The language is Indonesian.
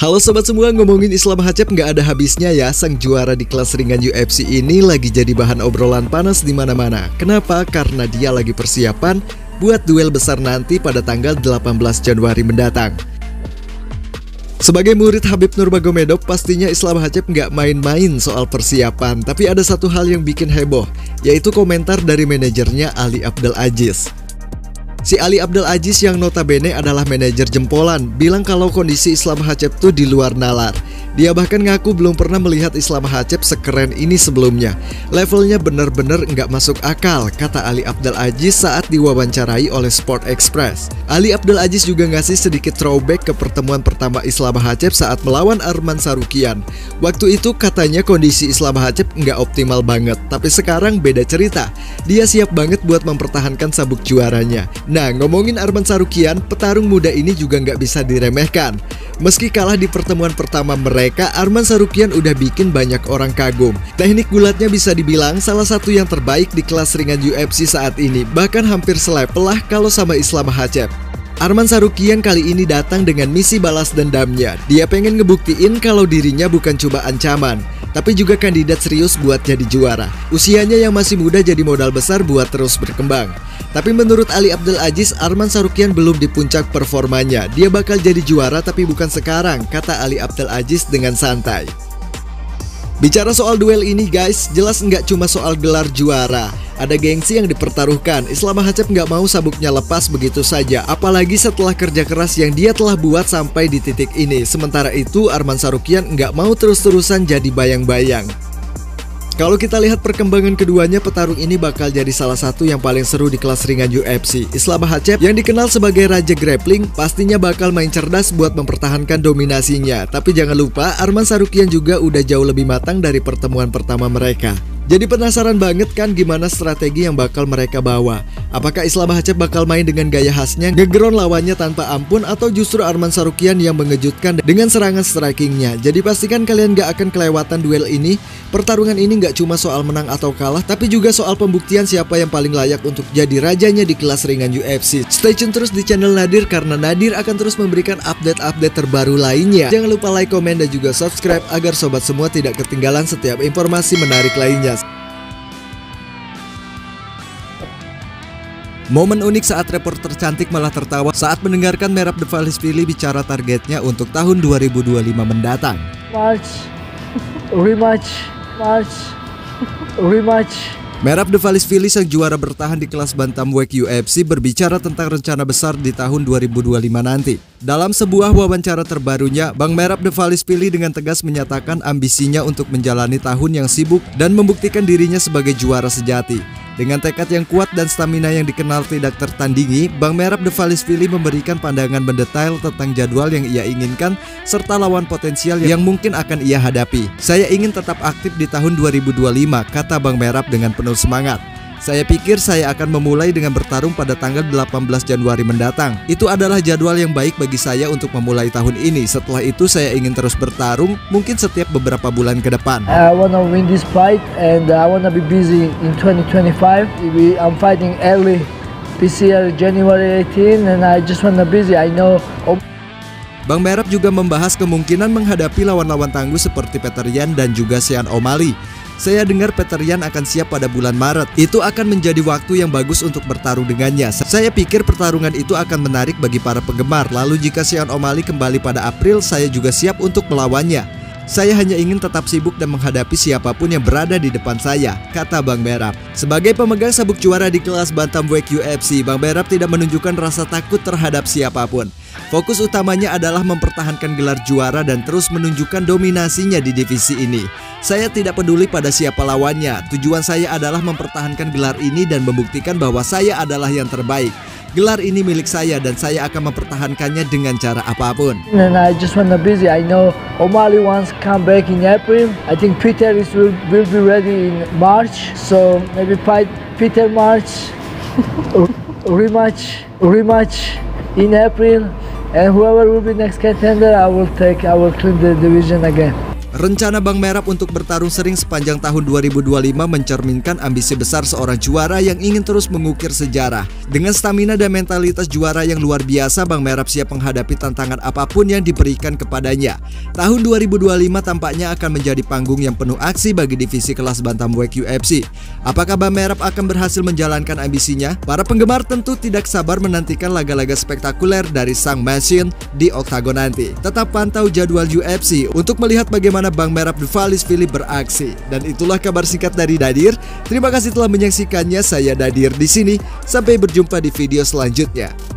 Halo sobat semua, ngomongin Islam Hacep nggak ada habisnya ya. Sang juara di kelas ringan UFC ini lagi jadi bahan obrolan panas di mana-mana. Kenapa? Karena dia lagi persiapan buat duel besar nanti pada tanggal 18 Januari mendatang. Sebagai murid Habib Nurmagomedov, pastinya Islam Hacep nggak main-main soal persiapan. Tapi ada satu hal yang bikin heboh, yaitu komentar dari manajernya Ali Abdel Aziz. Si Ali Abdel Aziz yang notabene adalah manajer jempolan bilang kalau kondisi Islam Hacep tuh di luar nalar. Dia bahkan ngaku belum pernah melihat Islam Hacep sekeren ini sebelumnya. Levelnya bener-bener nggak masuk akal, kata Ali Abdel Aziz saat diwawancarai oleh Sport Express. Ali Abdel Aziz juga ngasih sedikit throwback ke pertemuan pertama Islam Hacep saat melawan Arman Tsarukyan. Waktu itu katanya kondisi Islam Hacep nggak optimal banget, tapi sekarang beda cerita. Dia siap banget buat mempertahankan sabuk juaranya. Nah, ngomongin Arman Tsarukyan, petarung muda ini juga nggak bisa diremehkan. Meski kalah di pertemuan pertama mereka, Arman Tsarukyan udah bikin banyak orang kagum. Teknik gulatnya bisa dibilang salah satu yang terbaik di kelas ringan UFC saat ini, bahkan hampir selevel lah kalau sama Islam Hacep. Arman Tsarukyan kali ini datang dengan misi balas dendamnya. Dia pengen ngebuktiin kalau dirinya bukan cuma ancaman, tapi juga kandidat serius buat jadi juara. Usianya yang masih muda jadi modal besar buat terus berkembang. Tapi menurut Ali Abdel Aziz, Arman Tsarukyan belum di puncak performanya. Dia bakal jadi juara tapi bukan sekarang, kata Ali Abdel Aziz dengan santai. Bicara soal duel ini guys, jelas nggak cuma soal gelar juara. Ada gengsi yang dipertaruhkan. Islam Hacep nggak mau sabuknya lepas begitu saja, apalagi setelah kerja keras yang dia telah buat sampai di titik ini. Sementara itu Arman Tsarukyan nggak mau terus-terusan jadi bayang-bayang. Kalau kita lihat perkembangan keduanya, petarung ini bakal jadi salah satu yang paling seru di kelas ringan UFC. Islam Hacep yang dikenal sebagai raja grappling pastinya bakal main cerdas buat mempertahankan dominasinya. Tapi jangan lupa, Arman Tsarukyan juga udah jauh lebih matang dari pertemuan pertama mereka. Jadi penasaran banget kan gimana strategi yang bakal mereka bawa? Apakah Islam Hacep bakal main dengan gaya khasnya, ngeground lawannya tanpa ampun, atau justru Arman Tsarukyan yang mengejutkan dengan serangan strikingnya? Jadi pastikan kalian gak akan kelewatan duel ini. Pertarungan ini gak cuma soal menang atau kalah, tapi juga soal pembuktian siapa yang paling layak untuk jadi rajanya di kelas ringan UFC. Stay tune terus di channel Nadir, karena Nadir akan terus memberikan update-update terbaru lainnya. Jangan lupa like, komen, dan juga subscribe agar sobat semua tidak ketinggalan setiap informasi menarik lainnya. Momen unik saat reporter cantik malah tertawa saat mendengarkan Merab Dvalishvili bicara targetnya untuk tahun 2025 mendatang. Rematch. Merab Dvalishvili, sang juara bertahan di kelas bantamweight UFC, berbicara tentang rencana besar di tahun 2025 nanti. Dalam sebuah wawancara terbarunya, Bang Merab Dvalishvili dengan tegas menyatakan ambisinya untuk menjalani tahun yang sibuk dan membuktikan dirinya sebagai juara sejati. Dengan tekad yang kuat dan stamina yang dikenal tidak tertandingi, Bang Merab Dvalishvili memberikan pandangan mendetail tentang jadwal yang ia inginkan serta lawan potensial yang mungkin akan ia hadapi. Saya ingin tetap aktif di tahun 2025, kata Bang Merab dengan penuh semangat. Saya pikir saya akan memulai dengan bertarung pada tanggal 18 Januari mendatang. Itu adalah jadwal yang baik bagi saya untuk memulai tahun ini. Setelah itu saya ingin terus bertarung, mungkin setiap beberapa bulan ke depan. I wanna win this fight and I wanna be busy in 2025. I'm fighting early this year, January 18, and I just wanna busy. I know. Bang Merab juga membahas kemungkinan menghadapi lawan-lawan tangguh seperti Petr Yan dan juga Sean O'Malley. Saya dengar Petr Yan akan siap pada bulan Maret. Itu akan menjadi waktu yang bagus untuk bertarung dengannya. Saya pikir pertarungan itu akan menarik bagi para penggemar. Lalu jika Sean O'Malley kembali pada April, saya juga siap untuk melawannya. Saya hanya ingin tetap sibuk dan menghadapi siapapun yang berada di depan saya, kata Bang Merab. Sebagai pemegang sabuk juara di kelas bantamweight UFC, Bang Merab tidak menunjukkan rasa takut terhadap siapapun. Fokus utamanya adalah mempertahankan gelar juara dan terus menunjukkan dominasinya di divisi ini. Saya tidak peduli pada siapa lawannya. Tujuan saya adalah mempertahankan gelar ini dan membuktikan bahwa saya adalah yang terbaik. Gelar ini milik saya dan saya akan mempertahankannya dengan cara apapun. And I just wanna busy. I know O'Malley wants to come back in April. I think Peter will be ready in March. So maybe fight Peter March. rematch in April. And whoever will be next contender, I will clean the division again. Rencana Bang Merab untuk bertarung sering sepanjang tahun 2025 mencerminkan ambisi besar seorang juara yang ingin terus mengukir sejarah. Dengan stamina dan mentalitas juara yang luar biasa, Bang Merab siap menghadapi tantangan apapun yang diberikan kepadanya. Tahun 2025 tampaknya akan menjadi panggung yang penuh aksi bagi divisi kelas bantamweight UFC. Apakah Bang Merab akan berhasil menjalankan ambisinya? Para penggemar tentu tidak sabar menantikan laga-laga spektakuler dari sang Machine di oktagon nanti. Tetap pantau jadwal UFC untuk melihat bagaimana Bang Merab Dvalishvili beraksi. Dan itulah kabar singkat dari Dadir. Terima kasih telah menyaksikannya. Saya Dadir di sini. Sampai berjumpa di video selanjutnya.